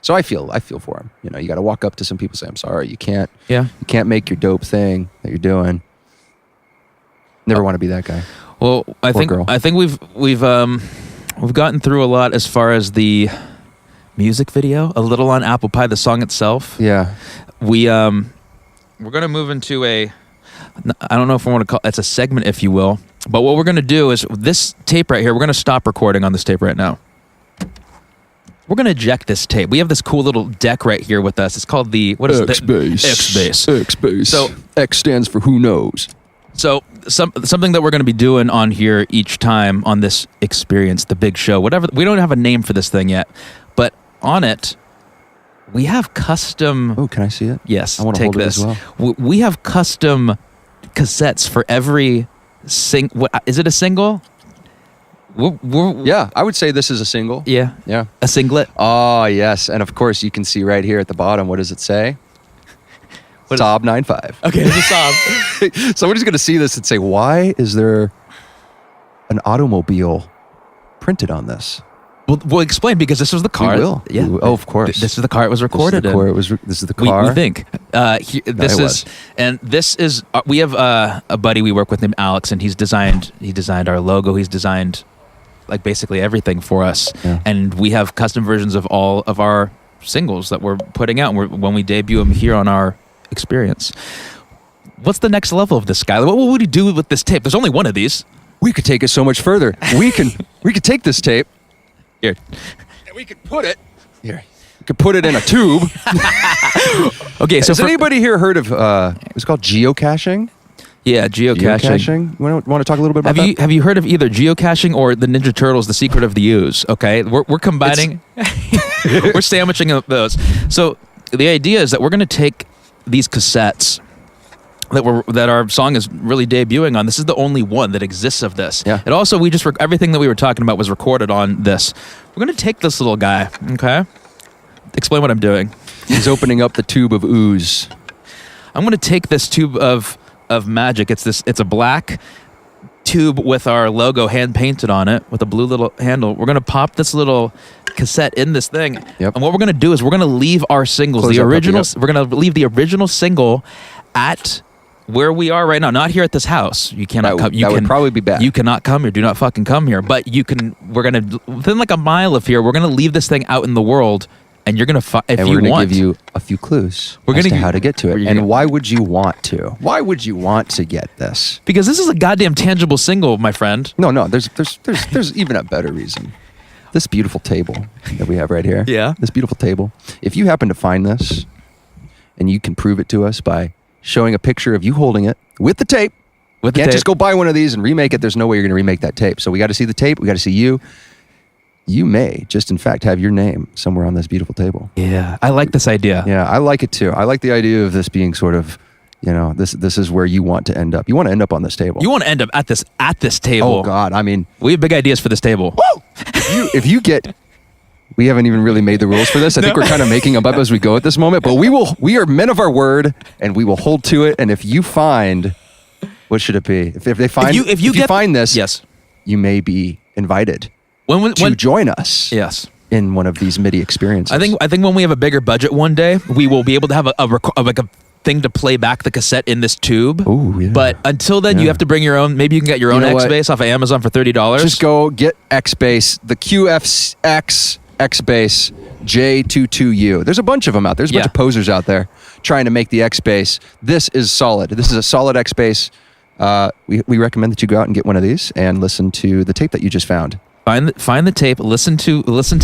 So I feel for him. You got to walk up to some people, say, "I'm sorry, you can't make your dope thing that you're doing." Never want to be that guy. Well, I think girl. we've gotten through a lot as far as the music video. A little on Apple Pie, the song itself. Yeah. We're gonna move into I don't know if I want to call it's a segment, if you will. But what we're gonna do is this tape right here. We're gonna stop recording on this tape right now. We're gonna eject this tape. We have this cool little deck right here with us. It's called the X-Base. X-Base. X-Base. So- X stands for who knows. So something that we're going to be doing on here each time on this experience, the big show, whatever. We don't have a name for this thing yet, but on it, we have custom. Oh, can I see it? Yes, I wanna take hold it this. as well. We have custom cassettes for every What is it? A single? Yeah, I would say this is a single. Yeah, Yeah. a singlet. Oh, yes. And of course, you can see right here at the bottom, what does it say? Saab 95. Okay, it's a sob. Somebody's going to see this and say, why is there an automobile printed on this? We'll explain because this was the car. We will. Yeah. We will. Oh, of course. This is the car it was recorded in. This is the car. We think. This is. We have a buddy we work with named Alex, and he designed our logo. He's designed like basically everything for us, Yeah. and we have custom versions of all of our singles that we're putting out when we debut them here on our experience. What's the next level of this, Skylar? What would we do with this tape? There's only one of these. We could take it so much further. We could take this tape. Here. And we could put it here. We could put it in a tube. Okay, so Has anybody here heard of it's called geocaching? yeah, geocaching. You want to talk a little bit about that? Have you heard of either geocaching or the Ninja Turtles, The Secret of the Ooze? Okay, we're combining, we're sandwiching those. So the idea is that we're going to take these cassettes that our song is really debuting on. This is the only one that exists of this. Yeah. It also, everything that we were talking about was recorded on this. We're going to take this little guy, okay? Explain what I'm doing. He's opening up the tube of ooze. I'm going to take this tube of magic. It's a black tube with our logo hand painted on it with a blue little handle. We're going to pop this little cassette in this thing. Yep. And what we're going to do is we're going to leave our singles, Close the that puppy original, up. we're going to leave the original single at where we are right now, not here at this house. You cannot come. That would probably be bad. You cannot come here. Do not fucking come here. But you can. We're gonna within like a mile of here. We're gonna leave this thing out in the world, and you're gonna if and you we're gonna want. give you a few clues We're as gonna to gi- how to get to it. You're And gonna- why would you want to? Why would you want to get this? Because this is a goddamn tangible single, my friend. No, there's even a better reason. This beautiful table that we have right here. Yeah. This beautiful table. If you happen to find this, and you can prove it to us by showing a picture of you holding it with the tape. With the Can't tape. just go buy one of these and remake it. There's no way you're going to remake that tape. So we got to see the tape. We got to see you. You may just, in fact, have your name somewhere on this beautiful table. Yeah, I like this idea. Yeah, I like it too. I like the idea of this being sort of, this is where you want to end up. You want to end up on this table. You want to end up at this table. Oh God, I mean, We have big ideas for this table. if you get, we haven't even really made the rules for this. I think we're kind of making them up as we go at this moment. But we are men of our word, and we will hold to it. And if you find, what should it be? If they find, if you find this, yes, you may be invited when to join us. yes. In one of these MIDI experiences. I think when we have a bigger budget one day, we will be able to have a thing to play back the cassette in this tube. Ooh, yeah. But until then, you Yeah. have to bring your own. Maybe you can get your own know what? X-Bass off of Amazon for $30. Just go get X-Bass, the QFX X-Bass J22U. There's a bunch of them out there. There's a bunch Yeah. of posers out there trying to make the X-Bass. This is solid. This is a solid X-Bass. We recommend that you go out and get one of these and listen to the tape that you just found. Find the tape. Listen to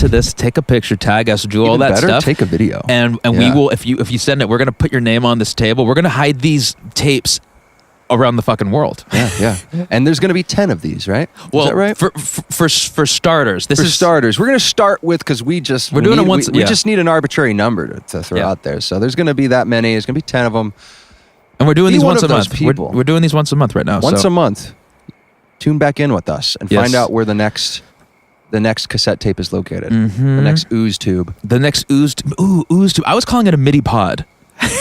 this. Take a picture. Tag us. Do all Even that better, stuff. take a video. And we Yeah. will if you send it. We're gonna put your name on this table. We're gonna hide these tapes around the fucking world. Yeah. And there's going to be 10 of these, right? Well, is that right? for starters, this For is starters, we're going to start with, because we doing it once- We yeah. just need an arbitrary number to throw Yeah. out there. So there's going to be that many. There's going to be 10 of them. and we're doing Be these one once of a those month. people. We're doing these once a month right now. Once so. a month. Tune back in with us and Yes. find out where the next cassette tape is located. Mm-hmm. The next ooze tube. The next ooze tube. I was calling it a MIDI pod.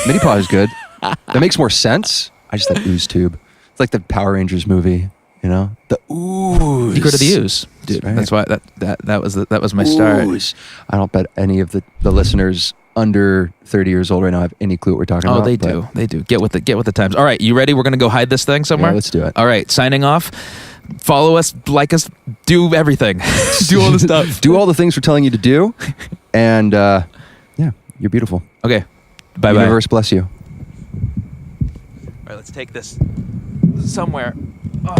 MIDI pod is good. That makes more sense. I just like ooze tube. It's like the Power Rangers movie, the ooze. Secret of the ooze, dude. That's right. That's why that was my start. Ooze. I don't bet any of the listeners under 30 years old right now have any clue what we're talking Oh, about. they but- do. They do. Get with the times. All right, you ready? We're gonna go hide this thing somewhere. Yeah, let's do it. All right, signing off. Follow us, like us, do everything. Do all the stuff. Do all the things we're telling you to do. And you're beautiful. Okay. Bye bye. Universe bless you. All right, let's take this somewhere. Oh.